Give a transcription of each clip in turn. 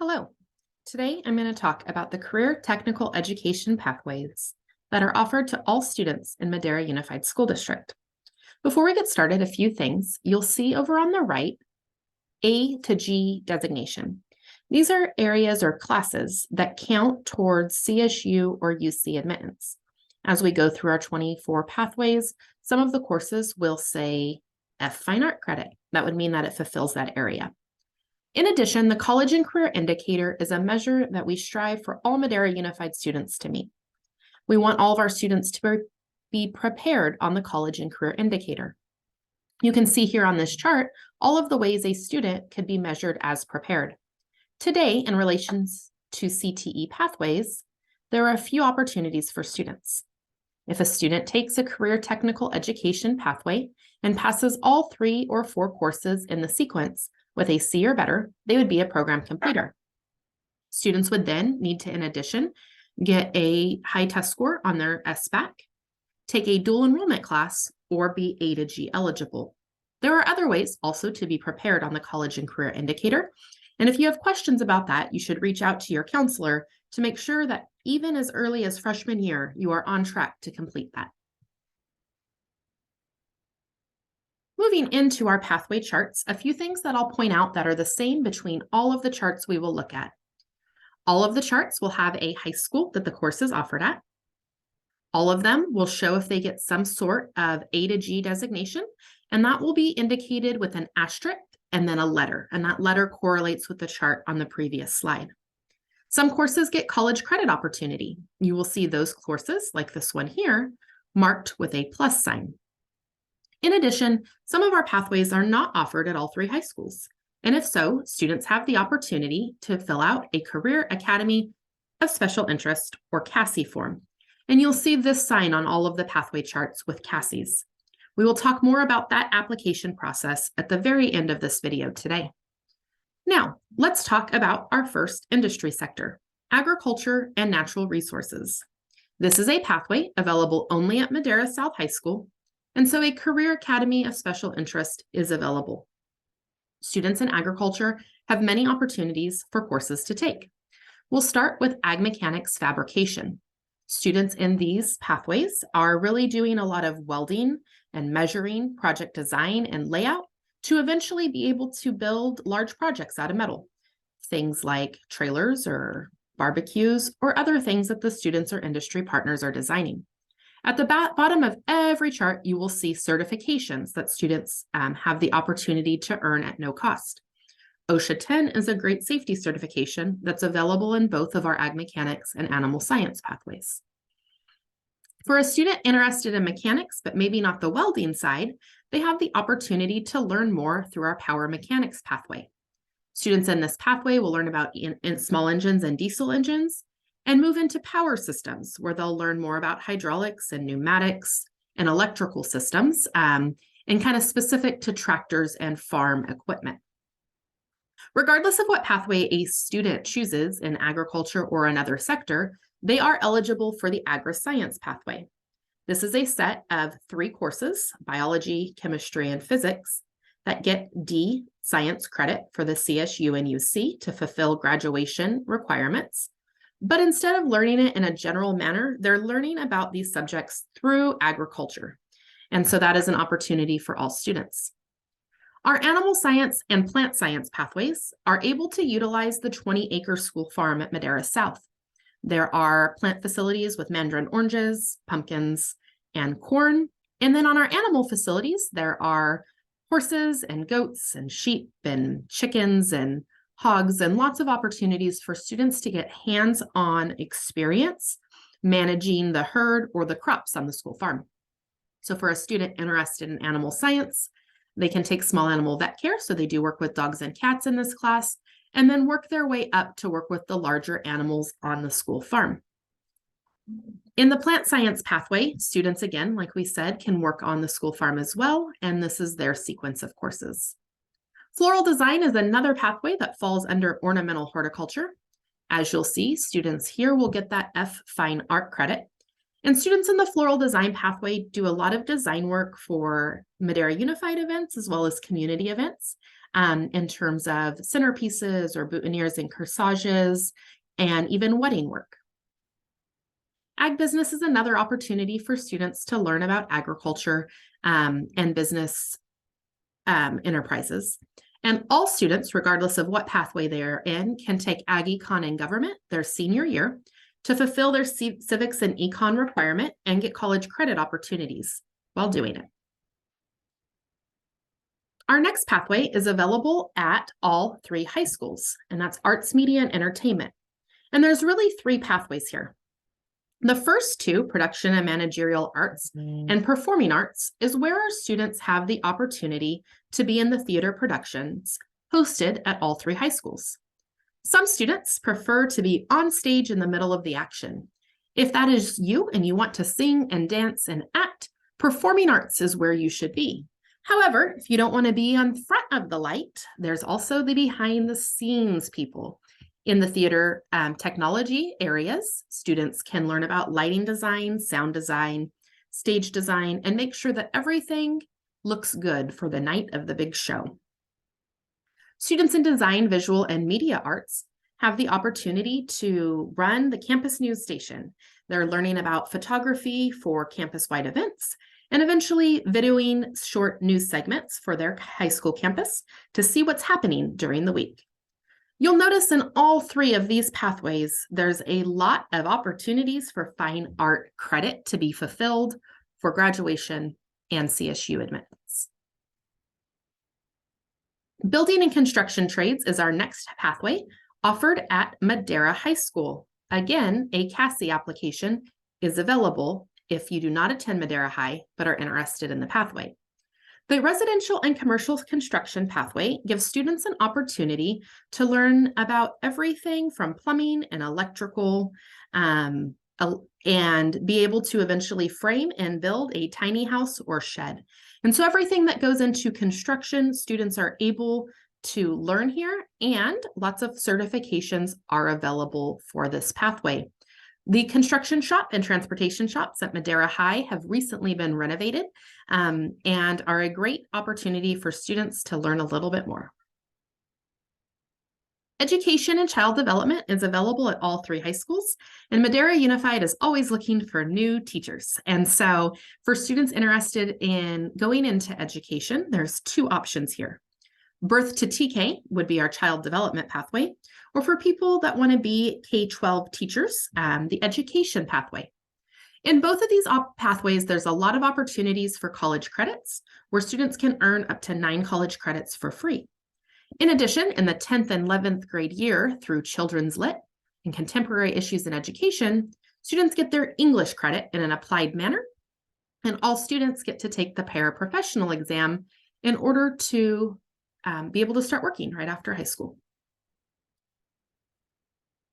Hello. Today I'm going to talk about the career technical education pathways that are offered to all students in Madera Unified School District. Before we get started, a few things. You'll see over on the right, A to G designation. These are areas or classes that count towards CSU or UC admittance. As we go through our 24 pathways, some of the courses will say F Fine Art credit. That would mean that it fulfills that area. In addition, the College and Career Indicator is a measure that we strive for all Madera Unified students to meet. We want all of our students to be prepared on the College and Career Indicator. You can see here on this chart all of the ways a student could be measured as prepared. Today, in relation to CTE pathways, there are a few opportunities for students. If a student takes a career technical education pathway and passes all 3 or 4 courses in the sequence with a C or better, they would be a program completer. Students would then need to, in addition, get a high test score on their SBAC, take a dual enrollment class, or be A to G eligible. There are other ways also to be prepared on the College and Career Indicator. And if you have questions about that, you should reach out to your counselor to make sure that even as early as freshman year, you are on track to complete that. Moving into our pathway charts, a few things that I'll point out that are the same between all of the charts we will look at. All of the charts will have a high school that the course is offered at. All of them will show if they get some sort of A to G designation, and that will be indicated with an asterisk and then a letter, and that letter correlates with the chart on the previous slide. Some courses get college credit opportunity. You will see those courses, like this one here, marked with a plus sign. In addition, some of our pathways are not offered at all 3 high schools. And if so, students have the opportunity to fill out a Career Academy of Special Interest or CASI form. And you'll see this sign on all of the pathway charts with CASIs. We will talk more about that application process at the very end of this video today. Now, let's talk about our first industry sector, agriculture and natural resources. This is a pathway available only at Madera South High School, and so a Career Academy of Special Interest is available. Students in agriculture have many opportunities for courses to take. We'll start with Ag Mechanics Fabrication. Students in these pathways are really doing a lot of welding and measuring, project design and layout to eventually be able to build large projects out of metal. Things like trailers or barbecues or other things that the students or industry partners are designing. At the bottom of every chart, you will see certifications that students have the opportunity to earn at no cost. OSHA 10 is a great safety certification that's available in both of our Ag Mechanics and Animal Science pathways. For a student interested in mechanics, but maybe not the welding side, they have the opportunity to learn more through our Power Mechanics pathway. Students in this pathway will learn about small engines and diesel engines, and move into power systems, where they'll learn more about hydraulics and pneumatics and electrical systems, and kind of specific to tractors and farm equipment. Regardless of what pathway a student chooses in agriculture or another sector, they are eligible for the Agri-Science pathway. This is a set of 3 courses, biology, chemistry, and physics, that get D science credit for the CSU and UC to fulfill graduation requirements. But instead of learning it in a general manner, they're learning about these subjects through agriculture. And so that is an opportunity for all students. Our animal science and plant science pathways are able to utilize the 20-acre school farm at Madera South. There are plant facilities with mandarin oranges, pumpkins, and corn. And then on our animal facilities, there are horses and goats and sheep and chickens and hogs, and lots of opportunities for students to get hands-on experience managing the herd or the crops on the school farm. So for a student interested in animal science, they can take small animal vet care, so they do work with dogs and cats in this class, and then work their way up to work with the larger animals on the school farm. In the plant science pathway, students, again, like we said, can work on the school farm as well, and this is their sequence of courses. Floral design is another pathway that falls under ornamental horticulture. As you'll see, students here will get that F Fine Art credit. And students in the floral design pathway do a lot of design work for Madera Unified events as well as community events. in terms of centerpieces or boutonnieres and corsages, and even wedding work. Ag business is another opportunity for students to learn about agriculture and business enterprises. And all students, regardless of what pathway they are in, can take Ag Econ and Government their senior year to fulfill their civics and econ requirement and get college credit opportunities while doing it. Our next pathway is available at all 3 high schools, and that's arts, media, and entertainment. And there's really 3 pathways here. The first 2, production and managerial arts and performing arts, is where our students have the opportunity to be in the theater productions hosted at all 3 high schools. Some students prefer to be on stage in the middle of the action. If that is you and you want to sing and dance and act, performing arts is where you should be. However, if you don't want to be on front of the light, there's also the behind the scenes people. In the theater technology areas, students can learn about lighting design, sound design, stage design, and make sure that everything looks good for the night of the big show. Students in design, visual, and media arts have the opportunity to run the campus news station. They're learning about photography for campus-wide events and eventually videoing short news segments for their high school campus to see what's happening during the week. You'll notice in all 3 of these pathways, there's a lot of opportunities for fine art credit to be fulfilled for graduation and CSU admittance. Building and construction trades is our next pathway, offered at Madera High School. Again, a CASI application is available if you do not attend Madera High but are interested in the pathway. The residential and commercial construction pathway gives students an opportunity to learn about everything from plumbing and electrical and be able to eventually frame and build a tiny house or shed. And so everything that goes into construction, students are able to learn here, and lots of certifications are available for this pathway. The construction shop and transportation shops at Madera High have recently been renovated and are a great opportunity for students to learn a little bit more. Education and child development is available at all 3 high schools, and Madera Unified is always looking for new teachers. And so for students interested in going into education, there's 2 options here. Birth to TK would be our child development pathway, or for people that want to be K-12 teachers, the education pathway. In both of these pathways, there's a lot of opportunities for college credits, where students can earn up to 9 college credits for free. In addition, in the 10th and 11th grade year through Children's Lit and Contemporary Issues in Education, students get their English credit in an applied manner, and all students get to take the paraprofessional exam in order to be able to start working right after high school.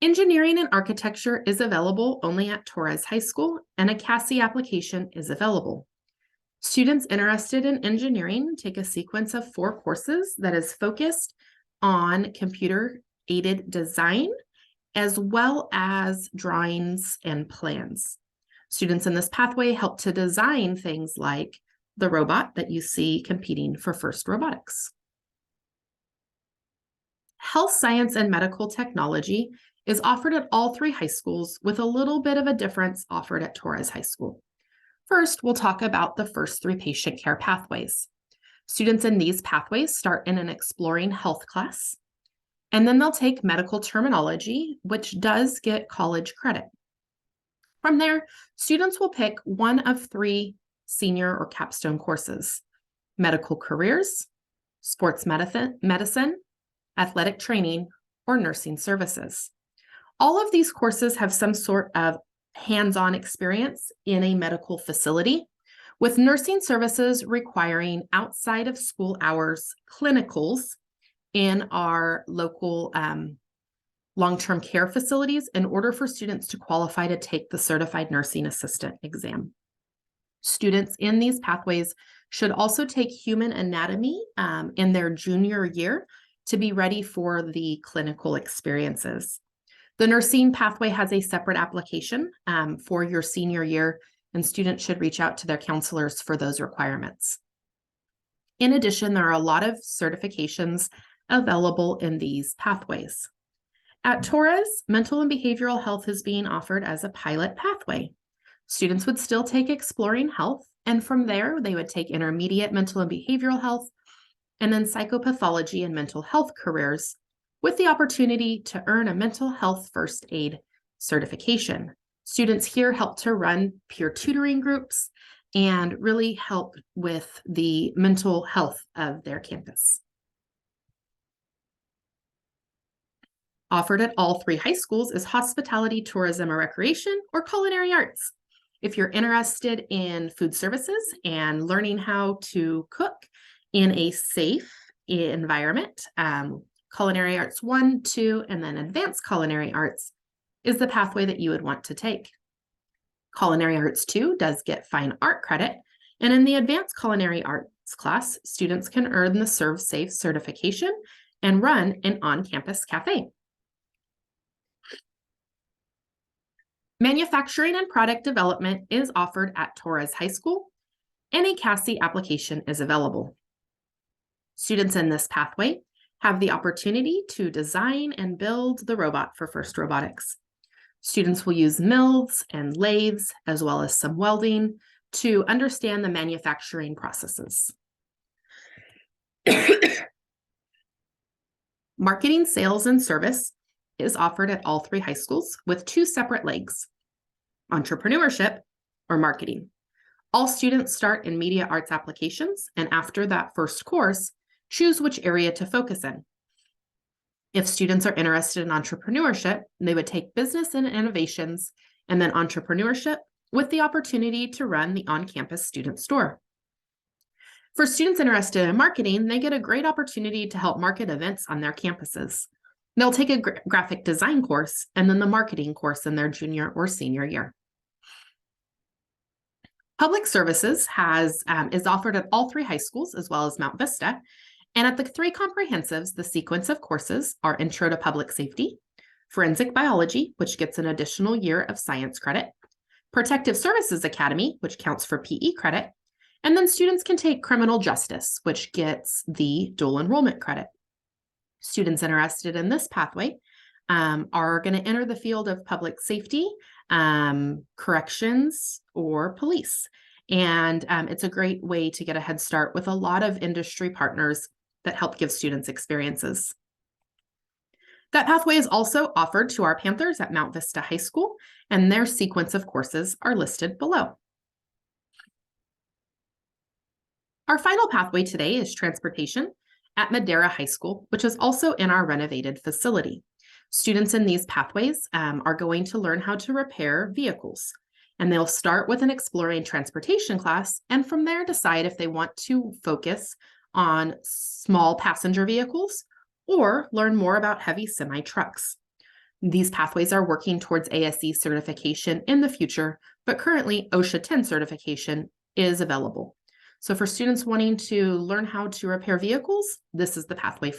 Engineering and architecture is available only at Torres High School, and a CASI application is available. Students interested in engineering take a sequence of 4 courses that is focused on computer-aided design, as well as drawings and plans. Students in this pathway help to design things like the robot that you see competing for FIRST Robotics. Health science and medical technology is offered at all 3 high schools, with a little bit of a difference offered at Torres High School. First, we'll talk about the first 3 patient care pathways. Students in these pathways start in an exploring health class, and then they'll take medical terminology, which does get college credit. From there, students will pick one of 3 senior or capstone courses: medical careers, sports medicine, athletic training, or nursing services. All of these courses have some sort of hands-on experience in a medical facility, with nursing services requiring outside of school hours clinicals in our local long-term care facilities in order for students to qualify to take the certified nursing assistant exam. Students in these pathways should also take human anatomy in their junior year to be ready for the clinical experiences. The nursing pathway has a separate application for your senior year, and students should reach out to their counselors for those requirements. In addition, there are a lot of certifications available in these pathways. At Torres, mental and behavioral health is being offered as a pilot pathway. Students would still take Exploring Health, and from there, they would take intermediate mental and behavioral health, and then psychopathology and mental health careers, with the opportunity to earn a mental health first aid certification. Students here help to run peer tutoring groups and really help with the mental health of their campus. Offered at all 3 high schools is hospitality, tourism, or recreation, or culinary arts. If you're interested in food services and learning how to cook in a safe environment, Culinary Arts 1, 2, and then Advanced Culinary Arts is the pathway that you would want to take. Culinary Arts 2 does get fine art credit, and in the Advanced Culinary Arts class, students can earn the Serve Safe certification and run an on-campus cafe. Manufacturing and product development is offered at Torres High School, and a CASI application is available. Students in this pathway have the opportunity to design and build the robot for FIRST Robotics. Students will use mills and lathes, as well as some welding, to understand the manufacturing processes. Marketing, sales, and service is offered at all 3 high schools with 2 separate legs: entrepreneurship or marketing. All students start in media arts applications, and after that first course, choose which area to focus in. If students are interested in entrepreneurship, they would take business and innovations and then entrepreneurship with the opportunity to run the on-campus student store. For students interested in marketing, they get a great opportunity to help market events on their campuses. They'll take a graphic design course and then the marketing course in their junior or senior year. Public services is offered at all 3 high schools as well as Mount Vista. And at the 3 comprehensives, the sequence of courses are Intro to Public Safety, Forensic Biology, which gets an additional year of science credit, Protective Services Academy, which counts for PE credit, and then students can take Criminal Justice, which gets the dual enrollment credit. Students interested in this pathway are going to enter the field of public safety, corrections, or police. And it's a great way to get a head start with a lot of industry partners that help give students experiences. That pathway is also offered to our Panthers at Mount Vista High School, and their sequence of courses are listed below. Our final pathway today is transportation at Madera High School, which is also in our renovated facility. Students in these pathways are going to learn how to repair vehicles, and they'll start with an Exploring Transportation class, and from there decide if they want to focus on small passenger vehicles or learn more about heavy semi-trucks. These pathways are working towards ASE certification in the future, but currently OSHA 10 certification is available. So for students wanting to learn how to repair vehicles, this is the pathway for you.